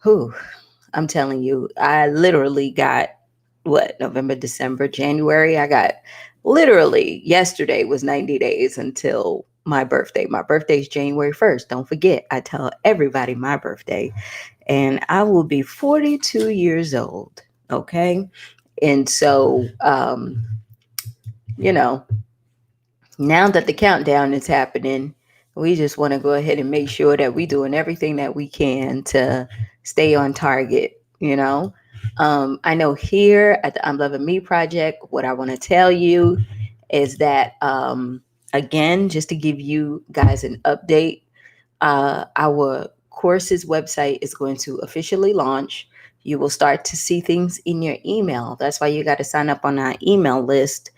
Whew, I'm telling you, I literally got what, November, December, January. I got literally yesterday was 90 days until my birthday. My birthday is January 1st. Don't forget, I tell everybody my birthday, and I will be 42 years old. Okay. And so, you know, now that the countdown is happening, we just want to go ahead and make sure that we're doing everything that we can to stay on target. I know here at the I'm Loving Me Project, what I want to tell you is that, again, just to give you guys an update, our courses website is going to officially launch. You will start to see things in your email. That's why you got to sign up on our email list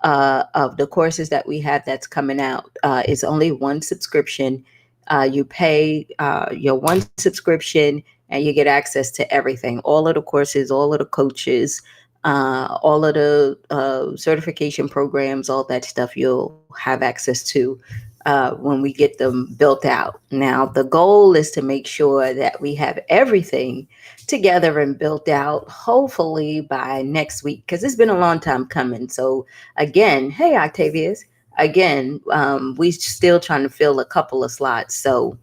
of the courses that we have that's coming out. It's only one subscription. You pay your one subscription and you get access to everything, all of the courses, all of the coaches, all of the certification programs, all that stuff you'll have access to when we get them built out. Now, the goal is to make sure that we have everything together and built out, hopefully by next week, because it's been a long time coming. So, again, hey, Octavius, again, we still trying to fill a couple of slots. So,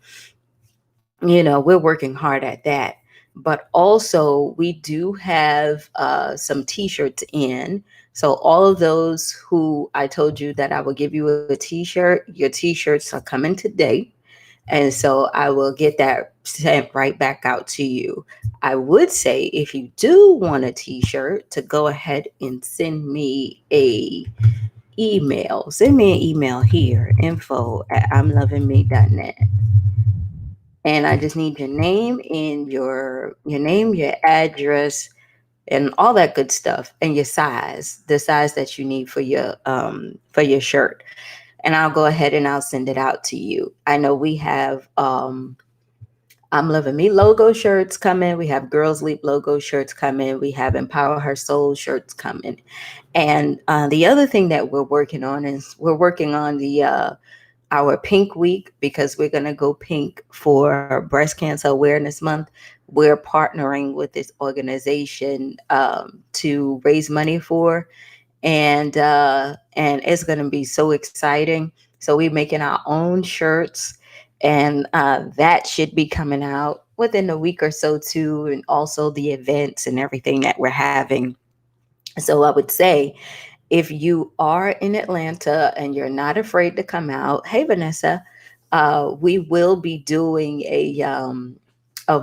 we're working hard at that. But also, we do have some t shirts in. So, all of those who I told you that I will give you a t shirt, your t shirts are coming today. And so I will get that sent right back out to you. I would say if you do want a t-shirt, to go ahead and send me a email. Send me an email here, info@imlovingme.net. And I just need your name and your name, your address, and all that good stuff, and your size, the size that you need for your shirt. And I'll go ahead and I'll send it out to you. I know we have I'm Loving Me logo shirts coming. We have Girls Leap logo shirts coming. We have Empower Her Soul shirts coming. And the other thing that we're working on is we're working on the our pink week, because we're going to go pink for breast cancer awareness month. We're partnering with this organization to raise money for, and it's going to be so exciting. So we're making our own shirts, and that should be coming out within a week or so too, and also the events and everything that we're having. So I would say, if you are in Atlanta and you're not afraid to come out, hey Vanessa, we will be doing a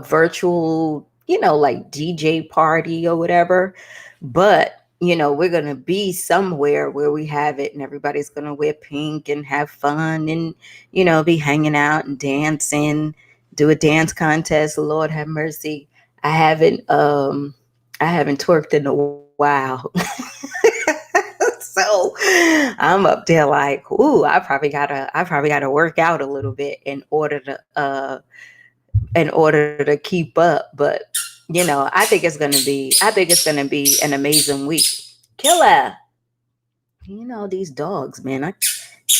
virtual, like DJ party or whatever. But we're gonna be somewhere where we have it, and everybody's gonna wear pink and have fun, and be hanging out and dancing, do a dance contest. Lord have mercy, I haven't um I haven't twerked in a while. So I'm up there like, ooh, I probably gotta work out a little bit in order to keep up. But I think it's gonna be an amazing week. Killer, these dogs, man.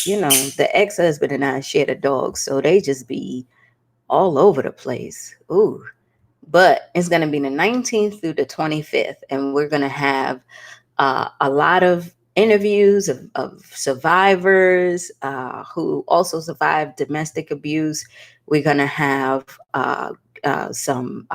The ex-husband and I shared a dog, so they just be all over the place. Ooh. But it's gonna be the 19th through the 25th, and we're gonna have a lot of interviews of survivors who also survived domestic abuse. We're gonna have some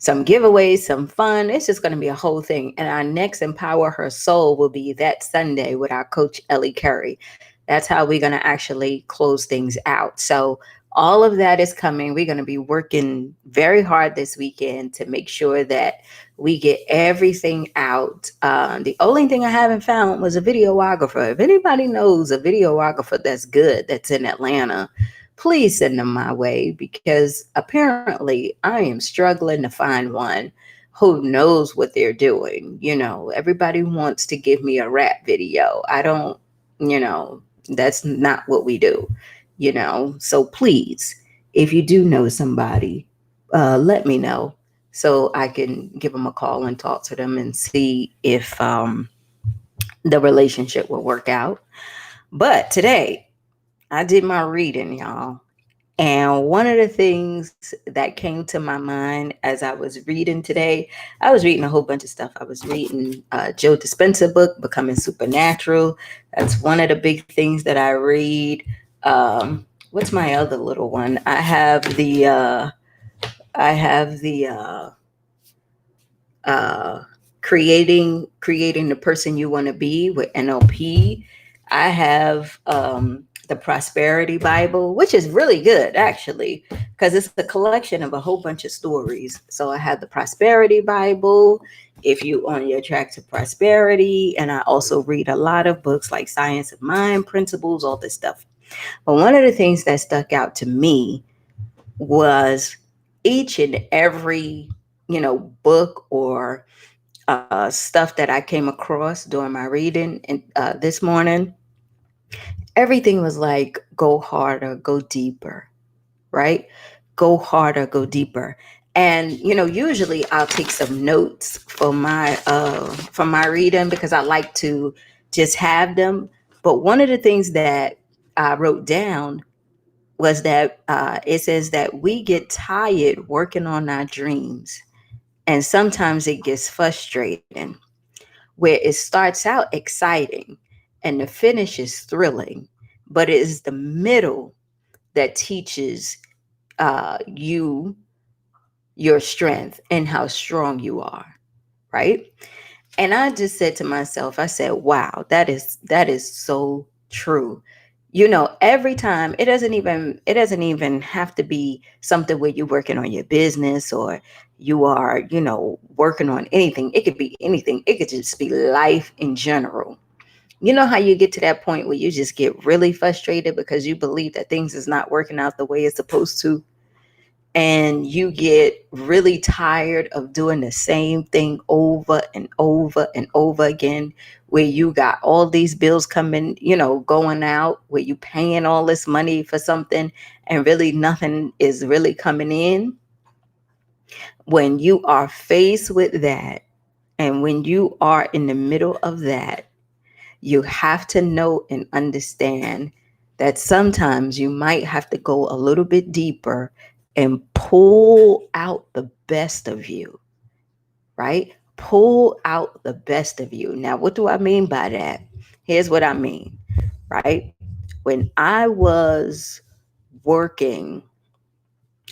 giveaways, some fun. It's just going to be a whole thing. And our next Empower Her Soul will be that Sunday with our coach, Ellie Curry. That's how we're going to actually close things out. So, all of that is coming. We're going to be working very hard this weekend to make sure that we get everything out. The only thing I haven't found was a videographer. If anybody knows a videographer that's good, that's in Atlanta, please send them my way, because apparently I am struggling to find one who knows what they're doing. Everybody wants to give me a rap video. I don't, that's not what we do. So please, if you do know somebody, let me know so I can give them a call and talk to them and see if the relationship will work out. But today, I did my reading, y'all. And one of the things that came to my mind as I was reading today, I was reading a whole bunch of stuff. I was reading Joe Dispenza book, Becoming Supernatural. That's one of the big things that I read. What's my other little one? I have the uh, creating the person you want to be with NLP. I have the Prosperity Bible, which is really good actually, because it's a collection of a whole bunch of stories. So I have the Prosperity Bible. If you on your track to prosperity, and I also read a lot of books like Science of Mind, Principles, all this stuff. But one of the things that stuck out to me was each and every book or stuff that I came across during my reading this morning, everything was like, go harder, go deeper, right? Go harder, go deeper. And usually I'll take some notes for my reading because I like to just have them. But one of the things that I wrote down was that it says that we get tired working on our dreams, and sometimes it gets frustrating where it starts out exciting and the finish is thrilling, but it is the middle that teaches you your strength and how strong you are, right? And I just said to myself, I said, wow, that is so true. Every time, it doesn't even have to be something where you're working on your business or you are, working on anything. It could be anything. It could just be life in general. You know how you get to that point where you just get really frustrated because you believe that things is not working out the way it's supposed to, and you get really tired of doing the same thing over and over and over again, where you got all these bills coming, going out, where you paying all this money for something and really nothing is really coming in. When you are faced with that, and when you are in the middle of that, you have to know and understand that sometimes you might have to go a little bit deeper and pull out the best of you, right? Pull out the best of you. Now, what do I mean by that? Here's what I mean, right? When I was working,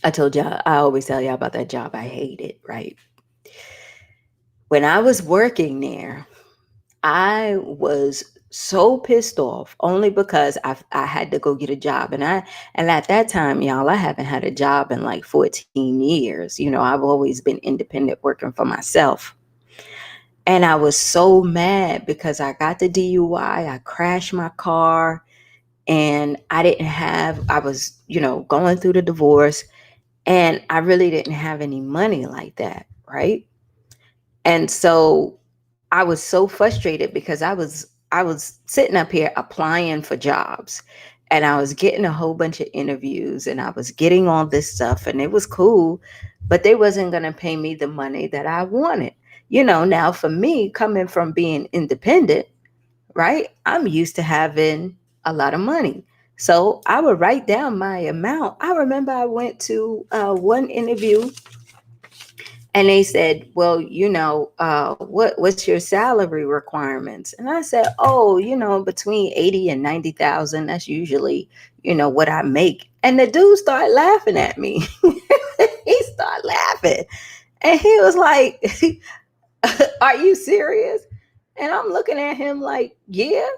I told y'all, I always tell y'all about that job I hated, right? When I was working there, I was so pissed off only because I had to go get a job, and at that time, y'all, I haven't had a job in like 14 years. I've always been independent working for myself. And I was so mad because I got the DUI, I crashed my car, and I was, going through the divorce, and I really didn't have any money like that, right? And so I was so frustrated because I was sitting up here applying for jobs, and I was getting a whole bunch of interviews, and I was getting all this stuff, and it was cool, but they wasn't going to pay me the money that I wanted. Now for me, coming from being independent, right? I'm used to having a lot of money. So I would write down my amount. I remember I went to one interview, and they said, well, what's your salary requirements? And I said, oh, between 80 and 90,000. That's usually, what I make. And the dude started laughing at me. He started laughing. And he was like, are you serious? And I'm looking at him like, yeah.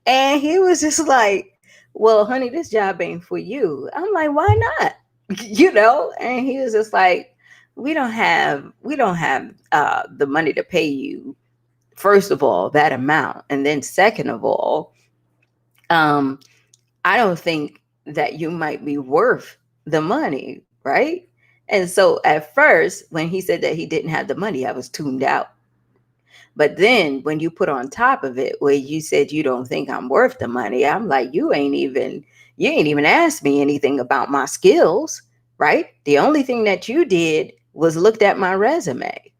And he was just like, well, honey, this job ain't for you. I'm like, why not? And he was just like, we don't have the money to pay you, first of all, that amount. And then second of all, um, I don't think that you might be worth the money, right? And so at first, when he said that he didn't have the money, I was tuned out. But then when you put on top of it where you said you don't think I'm worth the money, I'm like, you ain't even asked me anything about my skills, right? The only thing that you did was looked at my resume,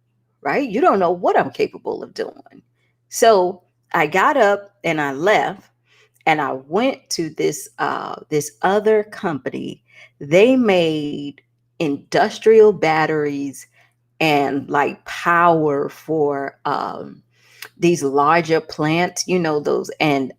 right? You don't know what I'm capable of doing. So I got up and I left, and I went to this other company, They made industrial batteries and like power for these larger plants, those, and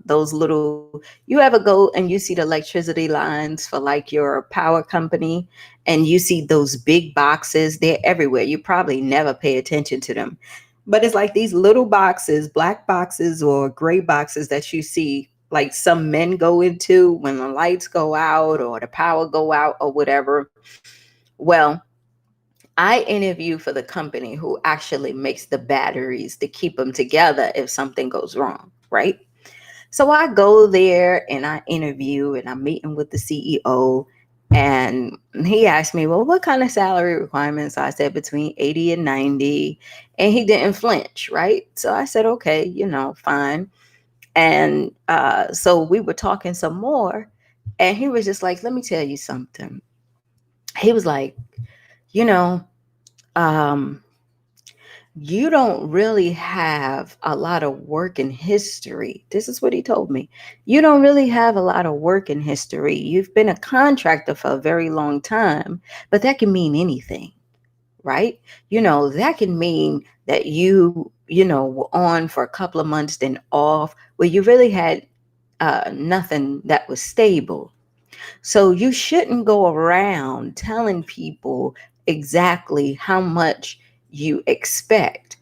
those little, you ever go and you see the electricity lines for like your power company, and you see those big boxes, they're everywhere. You probably never pay attention to them. But it's like these little boxes, black boxes or gray boxes that you see like some men go into when the lights go out or the power go out or whatever. Well, I interview for the company who actually makes the batteries to keep them together if something goes wrong, right? So I go there and I interview and I'm meeting with the CEO. And he asked me, well, what kind of salary requirements? I said between 80 and 90. And he didn't flinch, right? So I said, okay, fine. And so we were talking some more. And he was just like, let me tell you something. He was like, you know, um, you don't really have a lot of work in history. This is what he told me. You don't really have a lot of work in history. You've been a contractor for a very long time, but that can mean anything, right? That can mean that were on for a couple of months, then off, where you really had nothing that was stable. So you shouldn't go around telling people exactly how much you expect.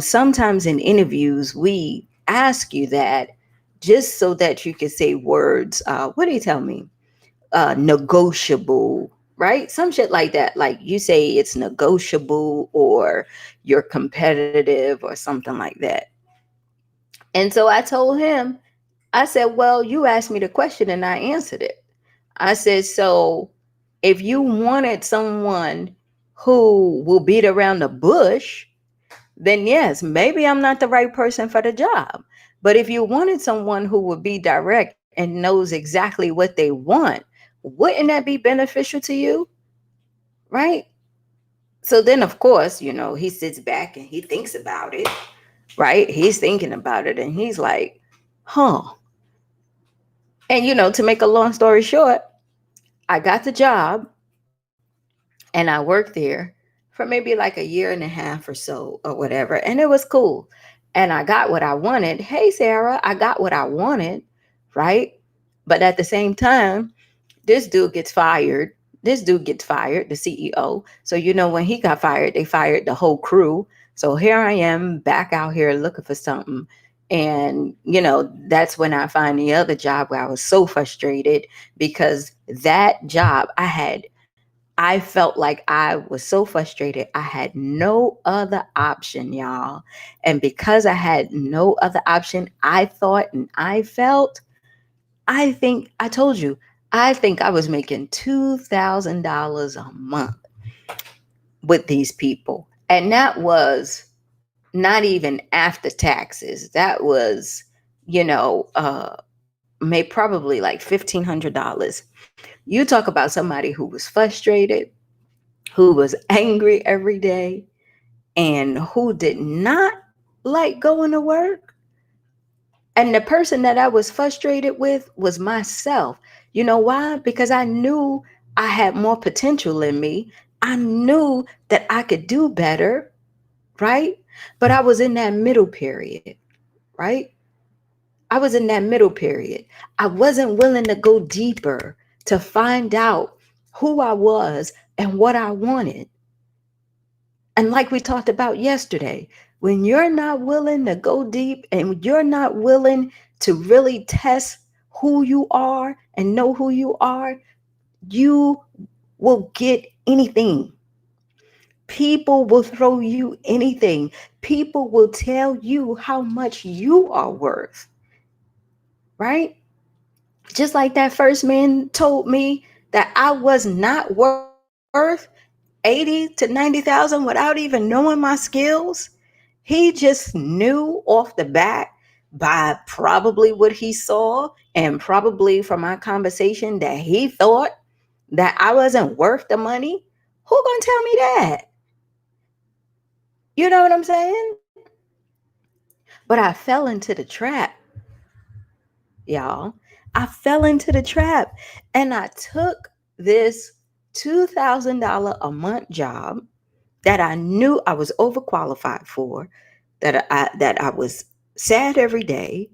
Sometimes in interviews, we ask you that just so that you can say words. What do you tell me? Negotiable, right? Some shit like that. Like you say it's negotiable or you're competitive or something like that. And so I told him, I said, well, you asked me the question and I answered it. I said, so if you wanted someone who will beat around the bush, then yes, maybe I'm not the right person for the job. But if you wanted someone who would be direct and knows exactly what they want, wouldn't that be beneficial to you? Right? So then, of course, he sits back and he thinks about it, right? He's thinking about it and he's like, huh. And, to make a long story short, I got the job and I worked there for maybe like a year and a half or so or whatever. And it was cool. And I got what I wanted. Hey, Sarah, I got what I wanted. Right. But at the same time, this dude gets fired. This dude gets fired, the CEO. So, when he got fired, they fired the whole crew. So here I am back out here looking for something. And, that's when I find the other job where I was so frustrated because that job I felt like I was so frustrated. I had no other option, y'all. And because I had no other option, I thought and I felt, I think, I told you, I think I was making $2,000 a month with these people. And that was not even after taxes. That was, made probably like $1,500. You talk about somebody who was frustrated, who was angry every day, and who did not like going to work. And the person that I was frustrated with was myself. You know why? Because I knew I had more potential in me. I knew that I could do better, right? But I was in that middle period, right? I was in that middle period. I wasn't willing to go deeper to find out who I was and what I wanted. And like we talked about yesterday, when you're not willing to go deep and you're not willing to really test who you are and know who you are, you will get anything. People will throw you anything. People will tell you how much you are worth, right? Just like that first man told me that I was not worth 80 to 90,000 without even knowing my skills. He just knew off the bat by probably what he saw and probably from our conversation that he thought that I wasn't worth the money. Who gonna tell me that? You know what I'm saying? But I fell into the trap, y'all. I fell into the trap and I took this $2,000 a month job that I knew I was overqualified for, that I was sad every day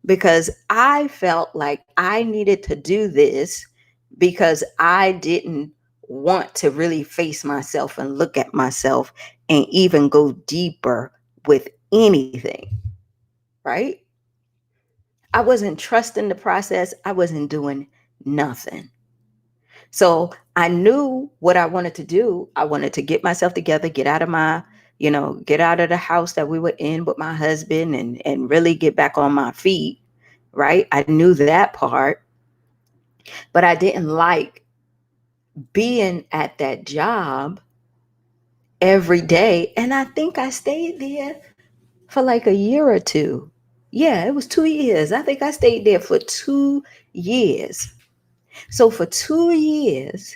because I felt like I needed to do this because I didn't want to really face myself and look at myself and even go deeper with anything, right? I wasn't trusting the process. I wasn't doing nothing. So I knew what I wanted to do. I wanted to get myself together, get out of get out of the house that we were in with my husband and really get back on my feet. Right. I knew that part, but I didn't like being at that job every day. And I think I stayed there for like a year or two. Yeah, it was 2 years. I think I stayed there for 2 years. So for 2 years,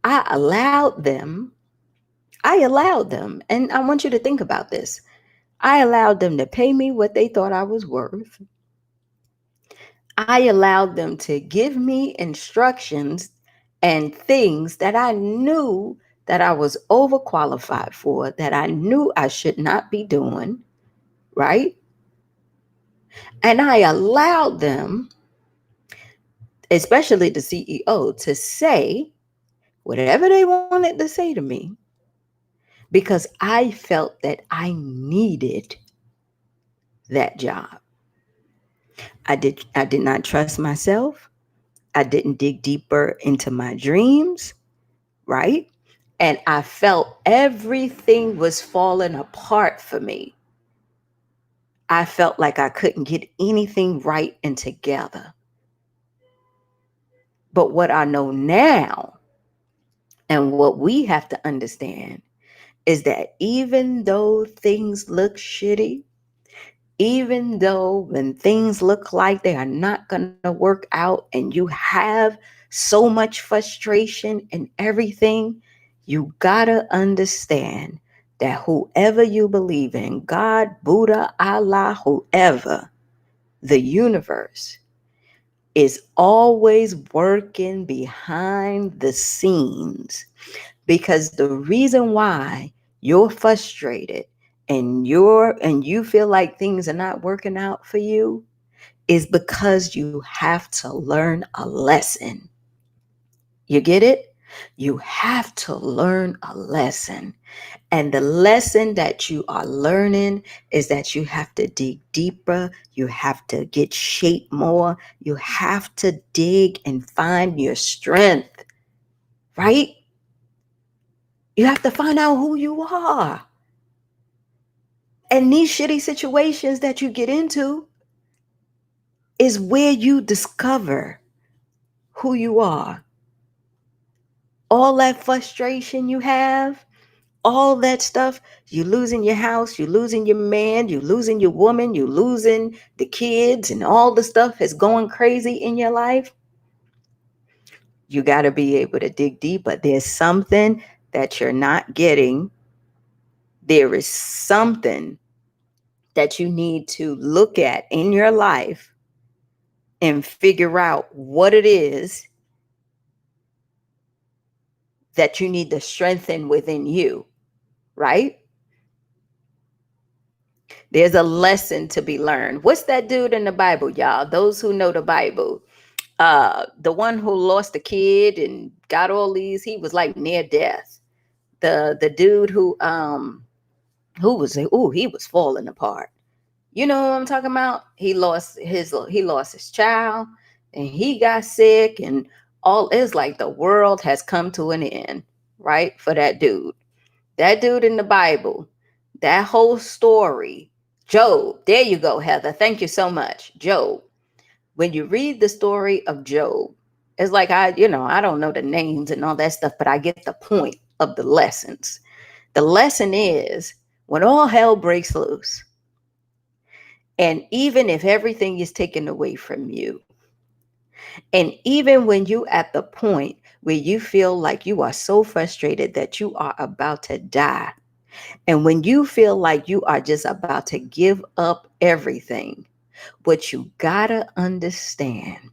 I allowed them I allowed them, and I want you to think about this. I allowed them to pay me what they thought I was worth. I allowed them to give me instructions and things that I knew that I was overqualified for, that I knew I should not be doing, right? And I allowed them, especially the CEO, to say whatever they wanted to say to me because I felt that I needed that job. I did not trust myself. I didn't dig deeper into my dreams, right? And I felt everything was falling apart for me. I felt like I couldn't get anything right and together. But what I know now and what we have to understand is that even though things look shitty, even though when things look like they are not going to work out and you have so much frustration and everything, you got to understand that whoever you believe in, God, Buddha, Allah, whoever, the universe is always working behind the scenes, because the reason why you're frustrated and you feel like things are not working out for you is because you have to learn a lesson. You get it? You have to learn a lesson. And the lesson that you are learning is that you have to dig deeper. You have to get shaped more. You have to dig and find your strength, right? You have to find out who you are. And these shitty situations that you get into is where you discover who you are. All that frustration you have, all that stuff, you losing your house, you losing your man, you losing your woman, you losing the kids, and all the stuff is going crazy in your life. You got to be able to dig deeper. There's something that you're not getting. There is something that you need to look at in your life and figure out what it is that you need to strengthen within you, right? There's a lesson to be learned. What's that dude in the Bible, y'all? Those who know the Bible, the one who lost a kid and got all these, he was like near death. The dude who was, he was falling apart. You know what I'm talking about? He lost his child and he got sick, and all is like the world has come to an end, right? For that dude. That dude in the Bible, that whole story, Job. There you go, Heather. Thank you so much. Job. When you read the story of Job, it's like I don't know the names and all that stuff, but I get the point of the lessons. The lesson is when all hell breaks loose, and even if everything is taken away from you, and even when you at the point where you feel like you are so frustrated that you are about to die, and when you feel like you are just about to give up everything, what you gotta understand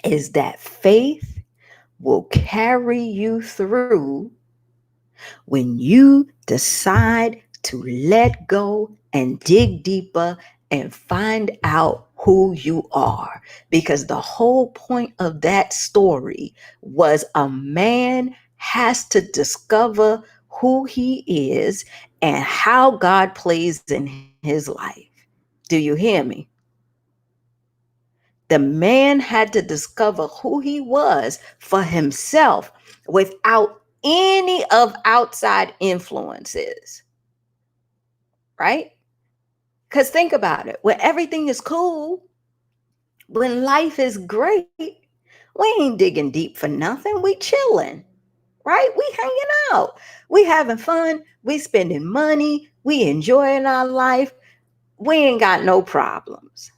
is that faith will carry you through when you decide to let go and dig deeper and find out who you are. Because the whole point of that story was a man has to discover who he is and how God plays in his life. Do you hear me? The man had to discover who he was for himself without any of outside influences, right? Because think about it, when everything is cool, when life is great, we ain't digging deep for nothing. We chilling, right? We hanging out. We having fun. We spending money. We enjoying our life. We ain't got no problems,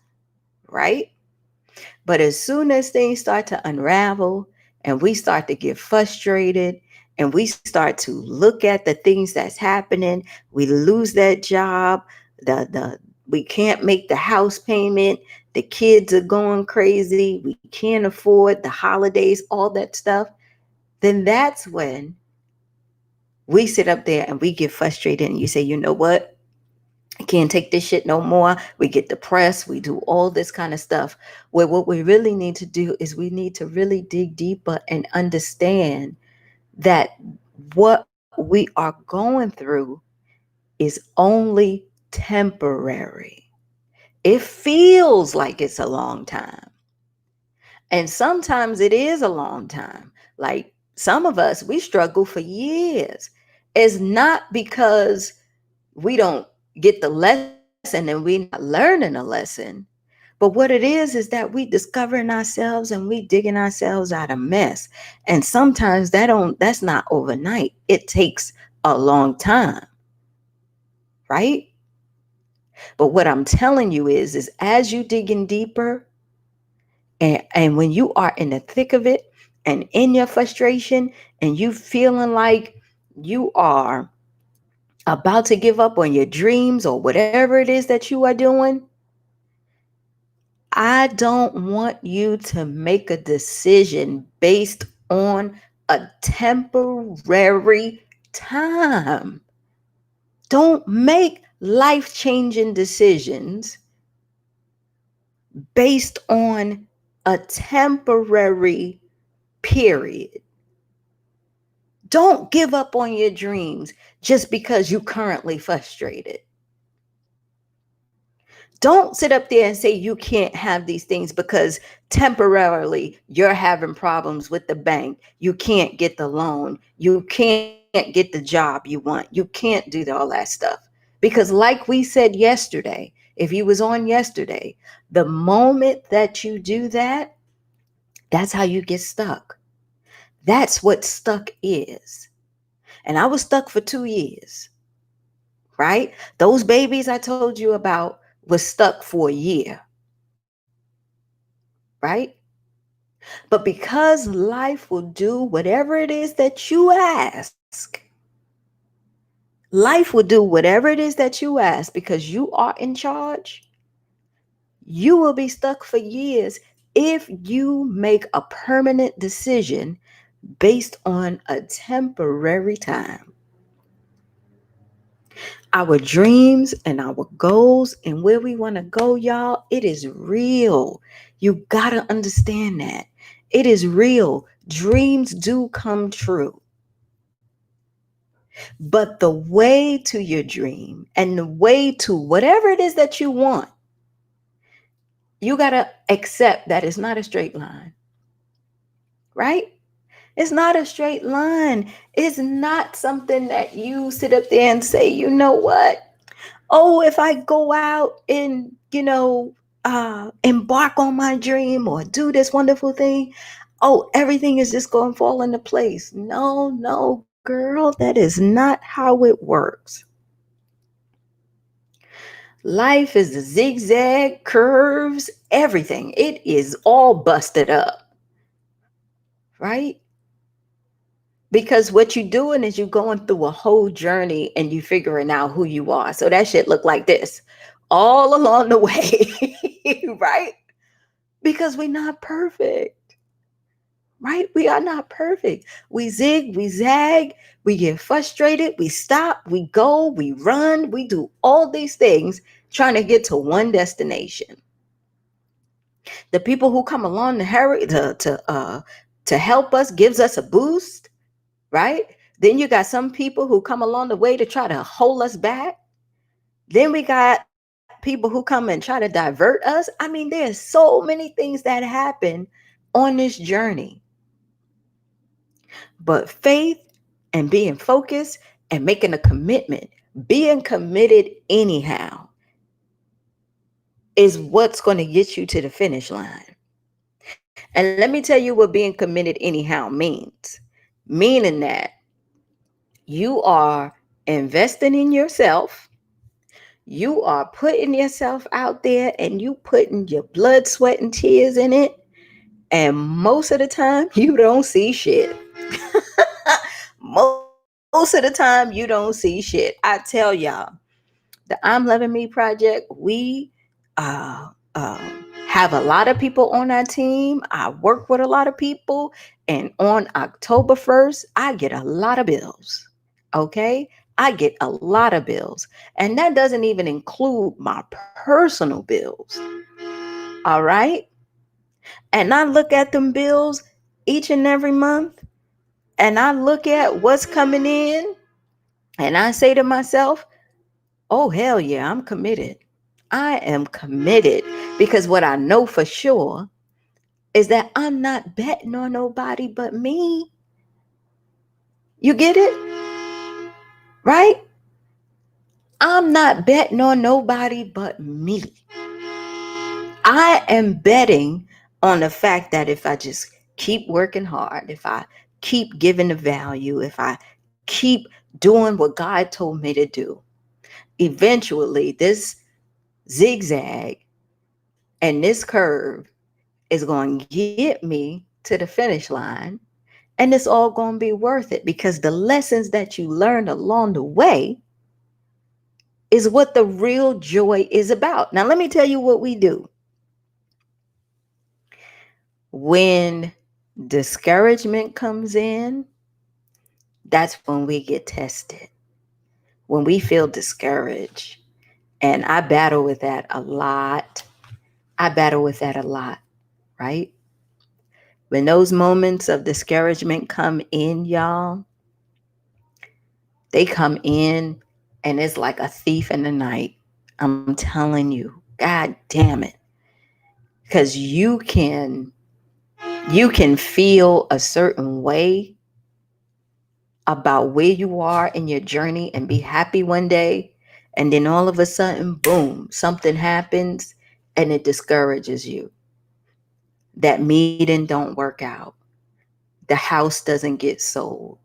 right? But as soon as things start to unravel and we start to get frustrated and we start to look at the things that's happening, we lose that job, the we can't make the house payment, the kids are going crazy, we can't afford the holidays, all that stuff, then that's when we sit up there and we get frustrated and you say, you know what? I can't take this shit no more. We get depressed. We do all this kind of stuff. Where what we really need to do is we need to really dig deeper and understand that what we are going through is only temporary. It feels like it's a long time. And sometimes it is a long time. Like some of us, we struggle for years. It's not because we don't get the lesson and we're not learning a lesson. But what it is that we discovering ourselves and we digging ourselves out of mess. And sometimes that's not overnight. It takes a long time, right? But what I'm telling you is as you digging deeper and when you are in the thick of it and in your frustration and you feeling like you are about to give up on your dreams or whatever it is that you are doing, I don't want you to make a decision based on a temporary time. Don't make life changing decisions based on a temporary period. Don't give up on your dreams just because you're currently frustrated. Don't sit up there and say you can't have these things because temporarily you're having problems with the bank. You can't get the loan. You can't get the job you want. You can't do all that stuff. Because like we said yesterday, if you was on yesterday, the moment that you do that, that's how you get stuck. That's what stuck is. And I was stuck for 2 years, right? Those babies I told you about was stuck for a year, right? But because life will do whatever it is that you ask, life will do whatever it is that you ask because you are in charge. You will be stuck for years if you make a permanent decision based on a temporary time. Our dreams and our goals and where we want to go, y'all, it is real. You got to understand that. It is real. Dreams do come true. But the way to your dream and the way to whatever it is that you want, you got to accept that it's not a straight line, right? It's not a straight line. It's not something that you sit up there and say, you know what? Oh, if I go out and, embark on my dream or do this wonderful thing, oh, everything is just going to fall into place. No, no, girl, that is not how it works. Life is a zigzag, curves, everything. It is all busted up, right? Because what you're doing is you're going through a whole journey and you figuring out who you are. So that shit look like this all along the way, right? Because we're not perfect. right? We are not perfect. We zig, we zag, we get frustrated, we stop, we go, we run, we do all these things trying to get to one destination. The people who come along to hurry to help us, gives us a boost, right? Then you got some people who come along the way to try to hold us back. Then we got people who come and try to divert us. I mean, there's so many things that happen on this journey. But faith and being focused and making a commitment, being committed anyhow, is what's going to get you to the finish line. And let me tell you what being committed anyhow means. Meaning that you are investing in yourself, you are putting yourself out there, and you putting your blood, sweat, and tears in it. And most of the time, you don't see shit. Most of the time, you don't see shit. I tell y'all, the I'm Loving Me project, we uh, have a lot of people on our team. I work with a lot of people. And on October 1st, I get a lot of bills. Okay? I get a lot of bills. And that doesn't even include my personal bills. All right? And I look at them bills each and every month, and I look at what's coming in, and I say to myself, oh, hell yeah, I'm committed. I am committed because what I know for sure is that I'm not betting on nobody but me. You get it? Right? I'm not betting on nobody but me. I am betting on the fact that if I just keep working hard, if I keep giving the value, if I keep doing what God told me to do, eventually this zigzag and this curve is going to get me to the finish line. And it's all going to be worth it because the lessons that you learned along the way is what the real joy is about. Now, let me tell you what we do. When discouragement comes in, that's when we get tested. When we feel discouraged. And I battle with that a lot. I battle with that a lot, right? When those moments of discouragement come in, y'all, they come in and it's like a thief in the night. I'm telling you, God damn it. Because you can feel a certain way about where you are in your journey and be happy one day, and then all of a sudden, boom, something happens and it discourages you. That meeting don't work out. The house doesn't get sold,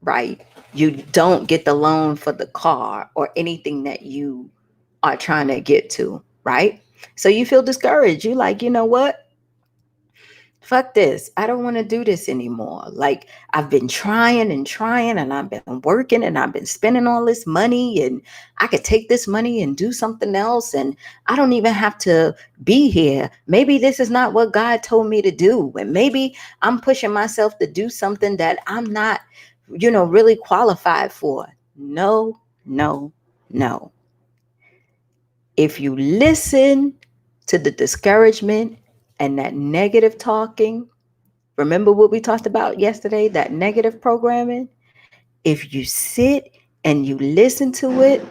right? You don't get the loan for the car or anything that you are trying to get to, right? So you feel discouraged. You like, you know what? Fuck this. I don't want to do this anymore. Like, I've been trying and trying, and I've been working, and I've been spending all this money, and I could take this money and do something else. And I don't even have to be here. Maybe this is not what God told me to do. And maybe I'm pushing myself to do something that I'm not, really qualified for. No, no, no. If you listen to the discouragement and that negative talking, remember what we talked about yesterday, that negative programming? If you sit and you listen to it,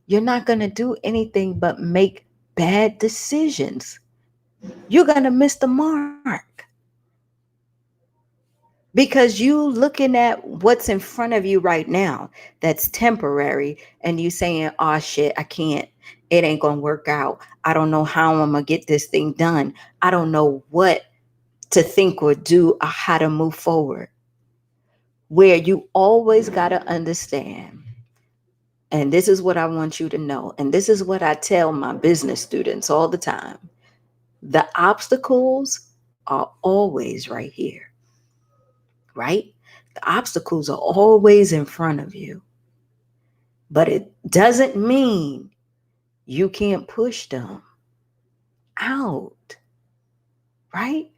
you're not going to do anything but make bad decisions. You're going to miss the mark because you looking at what's in front of you right now that's temporary, and you saying, oh shit, I can't, it ain't gonna work out, I don't know how I'm gonna get this thing done, I don't know what to think or do or how to move forward. Where you always got to understand, and this is what I want you to know, and this is what I tell my business students all the time: the obstacles are always right here, right? The obstacles are always in front of you, but it doesn't mean you can't push them out, right?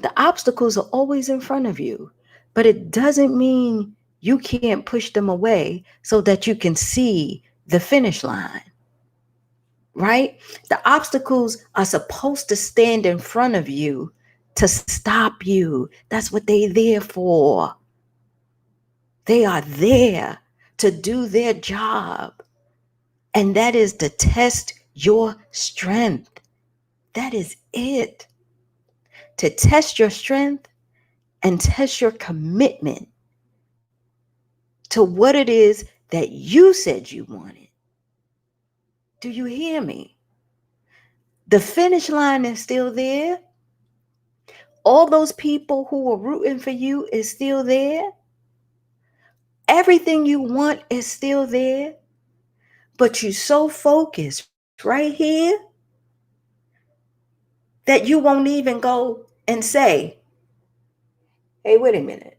The obstacles are always in front of you, but it doesn't mean you can't push them away so that you can see the finish line, right? The obstacles are supposed to stand in front of you to stop you. That's what they're there for. They are there to do their job, and that is to test your strength. That is it. To test your strength and test your commitment to what it is that you said you wanted. Do you hear me? The finish line is still there. All those people who are rooting for you is still there. Everything you want is still there. But you're so focused right here that you won't even go and say, hey, wait a minute.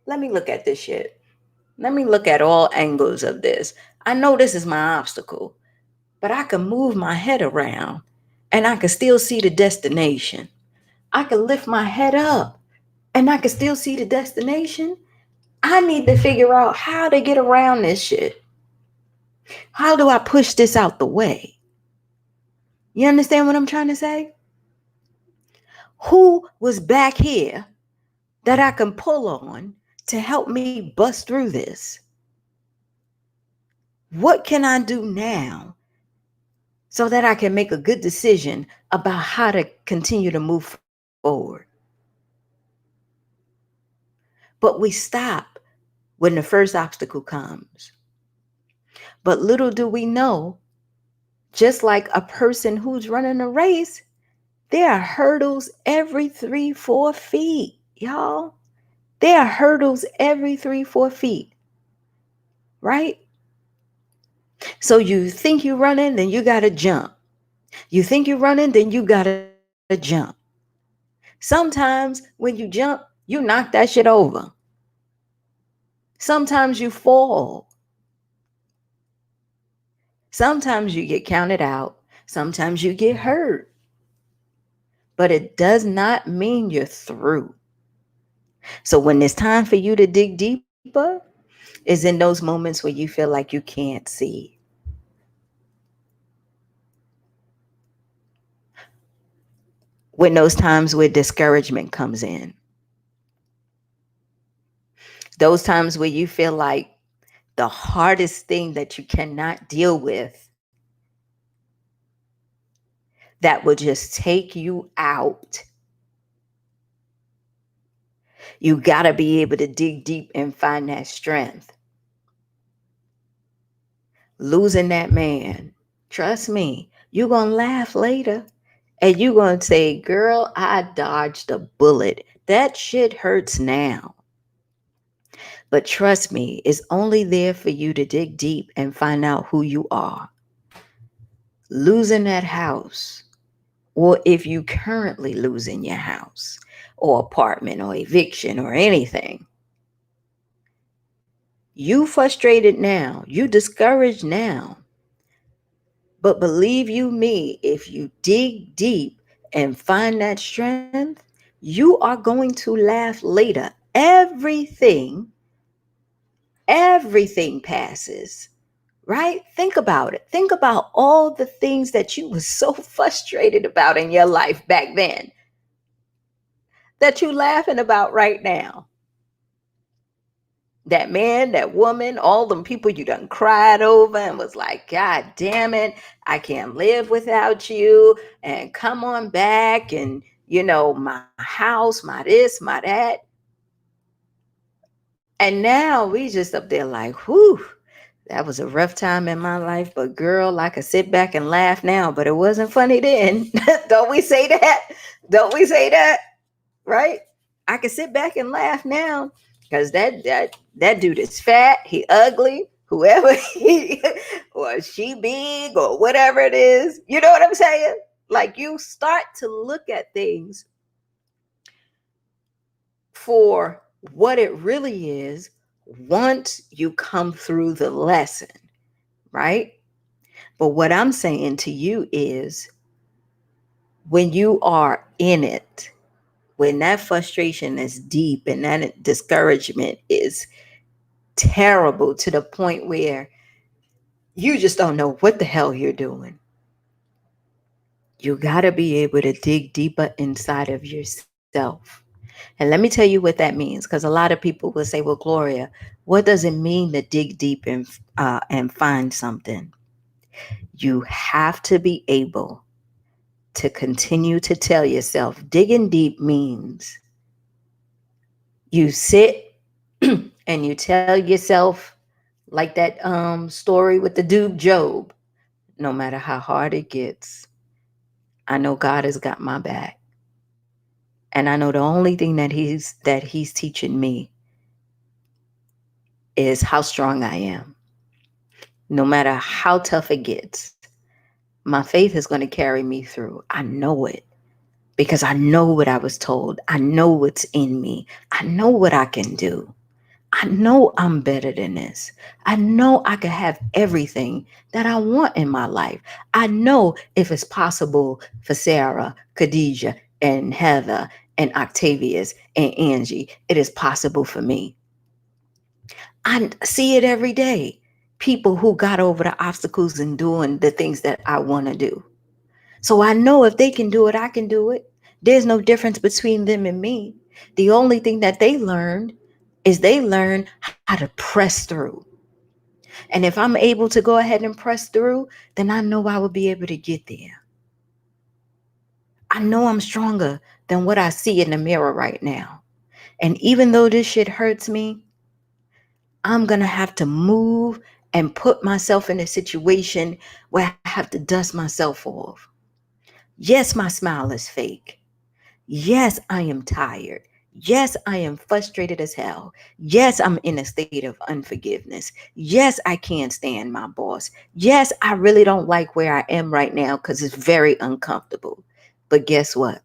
Let me look at this shit. Let me look at all angles of this. I know this is my obstacle, but I can move my head around and I can still see the destination. I can lift my head up and I can still see the destination. I need to figure out how to get around this shit. How do I push this out the way? You understand what I'm trying to say? Who was back here that I can pull on to help me bust through this? What can I do now so that I can make a good decision about how to continue to move forward? But we stop when the first obstacle comes. But little do we know, just like a person who's running a race, there are hurdles every 3-4 feet, y'all. There are hurdles every 3-4 feet, right? So you think you're running, then you got to jump. You think you're running, then you got to jump. Sometimes when you jump, you knock that shit over. Sometimes you fall. Sometimes you get counted out. Sometimes you get hurt. But it does not mean you're through. So when it's time for you to dig deeper, is in those moments where you feel like you can't see. When those times where discouragement comes in. Those times where you feel like the hardest thing that you cannot deal with that will just take you out. You got to be able to dig deep and find that strength. Losing that man, trust me, you're going to laugh later and you're going to say, girl, I dodged a bullet. That shit hurts now. But trust me, it's only there for you to dig deep and find out who you are. Losing that house, or if you currently losing your house or apartment or eviction or anything, you frustrated now, you discouraged now. But believe you me, if you dig deep and find that strength, you are going to laugh later. Everything passes, right? Think about it. Think about all the things that you were so frustrated about in your life back then that you're laughing about right now. That man, that woman, all them people you done cried over and was like, God damn it, I can't live without you. And come on back. And, my house, my this, my that. And now we just up there like, whew, that was a rough time in my life. But girl, I could sit back and laugh now, but it wasn't funny then. Don't we say that? Don't we say that? Right? I can sit back and laugh now because that dude is fat, he ugly, whoever he or she big or whatever it is. You know what I'm saying? Like you start to look at things for what it really is once you come through the lesson, right? But what I'm saying to you is when you are in it, when that frustration is deep and that discouragement is terrible to the point where you just don't know what the hell you're doing, you got to be able to dig deeper inside of yourself. And let me tell you what that means, because a lot of people will say, well, Gloria, what does it mean to dig deep and find something? You have to be able to continue to tell yourself digging deep means you sit and you tell yourself, like that story with the dude Job, no matter how hard it gets, I know God has got my back. And I know the only thing that he's teaching me is how strong I am. No matter how tough it gets, my faith is going to carry me through. I know it because I know what I was told. I know what's in me. I know what I can do. I know I'm better than this. I know I can have everything that I want in my life. I know if it's possible for Sarah, Khadijah, and Heather, and Octavius, and Angie, it is possible for me. I see it every day. People who got over the obstacles and doing the things that I want to do. So I know if they can do it, I can do it. There's no difference between them and me. The only thing that they learned is they learn how to press through. And if I'm able to go ahead and press through, then I know I will be able to get there. I know I'm stronger than what I see in the mirror right now. And even though this shit hurts me, I'm going to have to move and put myself in a situation where I have to dust myself off. Yes, my smile is fake. Yes, I am tired. Yes, I am frustrated as hell. Yes, I'm in a state of unforgiveness. Yes, I can't stand my boss. Yes, I really don't like where I am right now because it's very uncomfortable. But guess what?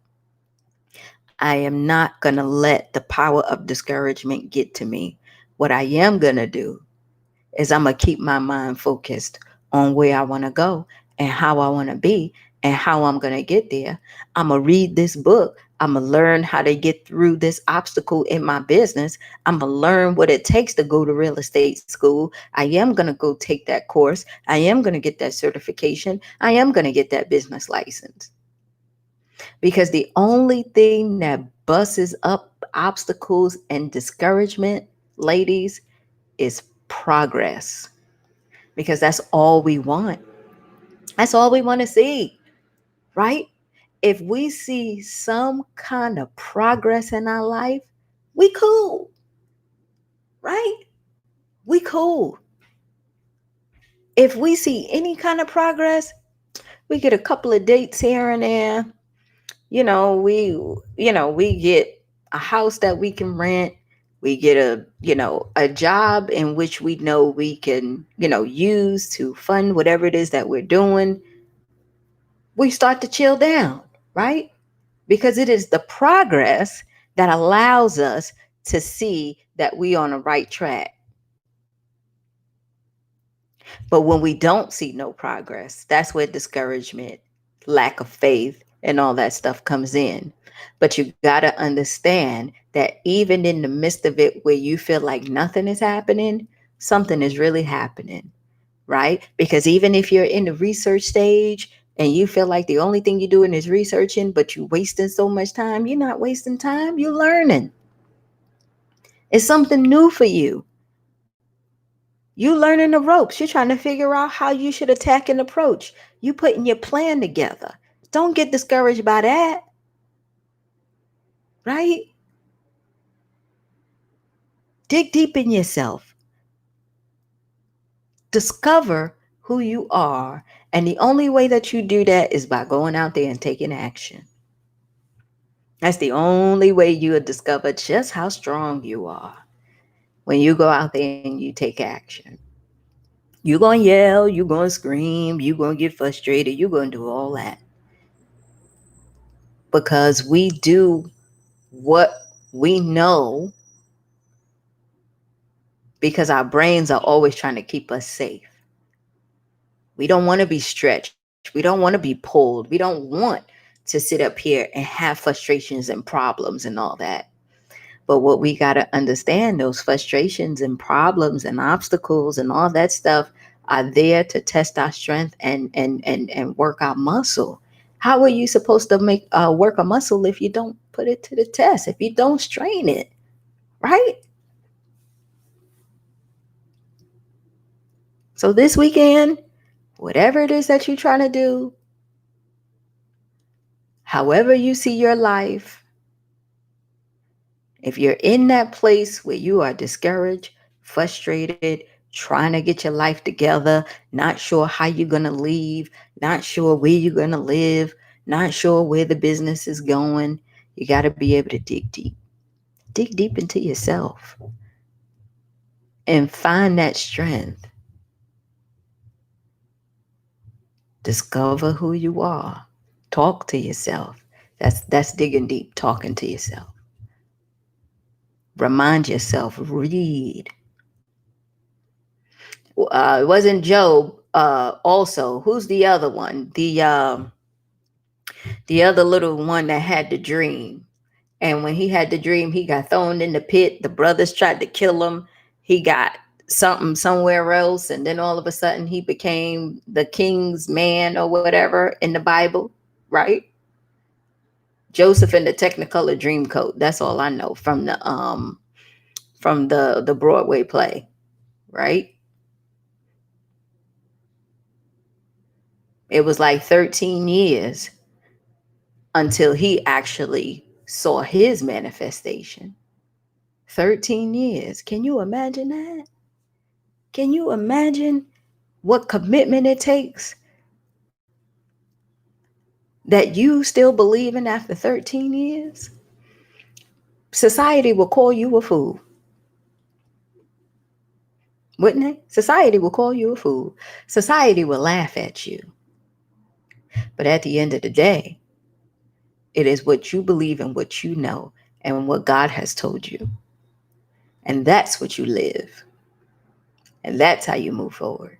I am not going to let the power of discouragement get to me. What I am going to do is I'm going to keep my mind focused on where I want to go and how I want to be and how I'm going to get there. I'm going to read this book. I'm going to learn how to get through this obstacle in my business. I'm going to learn what it takes to go to real estate school. I am going to go take that course. I am going to get that certification. I am going to get that business license. Because the only thing that busses up obstacles and discouragement, ladies, is progress, because that's all we want. That's all we want to see, right? If we see some kind of progress in our life, we cool, right? We cool. If we see any kind of progress, we get a couple of dates here and there. We get a house that we can rent. We get a job in which we know we can, use to fund whatever it is that we're doing. We start to chill down, right? Because it is the progress that allows us to see that we on the right track. But when we don't see no progress, that's where discouragement, lack of faith, and all that stuff comes in. But you got to understand that even in the midst of it, where you feel like nothing is happening, something is really happening, right? Because even if you're in the research stage and you feel like the only thing you're doing is researching, but you're wasting so much time, you're not wasting time, you're learning. It's something new for you. You learning the ropes. You're trying to figure out how you should attack and approach. You putting your plan together. Don't get discouraged by that, right? Dig deep in yourself. Discover who you are. And the only way that you do that is by going out there and taking action. That's the only way you will discover just how strong you are. When you go out there and you take action. You're going to yell, you're going to scream, you're going to get frustrated, you're going to do all that. Because we do what we know because our brains are always trying to keep us safe. We don't want to be stretched. We don't want to be pulled. We don't want to sit up here and have frustrations and problems and all that. But what we got to understand, those frustrations and problems and obstacles and all that stuff are there to test our strength and work our muscle. How are you supposed to make work a muscle if you don't put it to the test, if you don't strain it, right? So this weekend, whatever it is that you're trying to do, however you see your life, if you're in that place where you are discouraged, frustrated, trying to get your life together, not sure how you're going to leave, not sure where you're going to live, not sure where the business is going, you got to be able to dig deep. Dig deep into yourself and find that strength. Discover who you are. Talk to yourself. That's digging deep, talking to yourself. Remind yourself, read. It wasn't Job. Also, who's the other one? The other little one that had the dream. And when he had the dream, he got thrown in the pit. The brothers tried to kill him. He got something somewhere else, and then all of a sudden he became the king's man or whatever in the Bible, right? Joseph in the Technicolor Dreamcoat. That's all I know from the Broadway play, right? It was like 13 years until he actually saw his manifestation. 13 years. Can you imagine that? Can you imagine what commitment it takes that you still believe in after 13 years? Society will call you a fool. Wouldn't they? Society will call you a fool. Society will laugh at you. But at the end of the day, it is what you believe and what you know and what God has told you. And that's what you live. And that's how you move forward.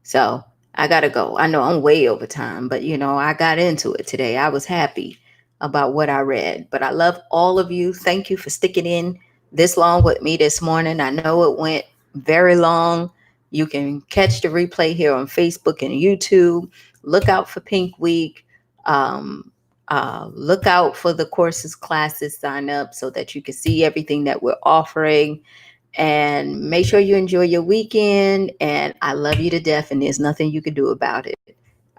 So I got to go. I know I'm way over time, but I got into it today. I was happy about what I read, but I love all of you. Thank you for sticking in this long with me this morning. I know it went very long. You can catch the replay here on Facebook and YouTube. Look out for Pink Week. Look out for the courses, classes, sign up so that you can see everything that we're offering. And make sure you enjoy your weekend. And I love you to death, and there's nothing you can do about it.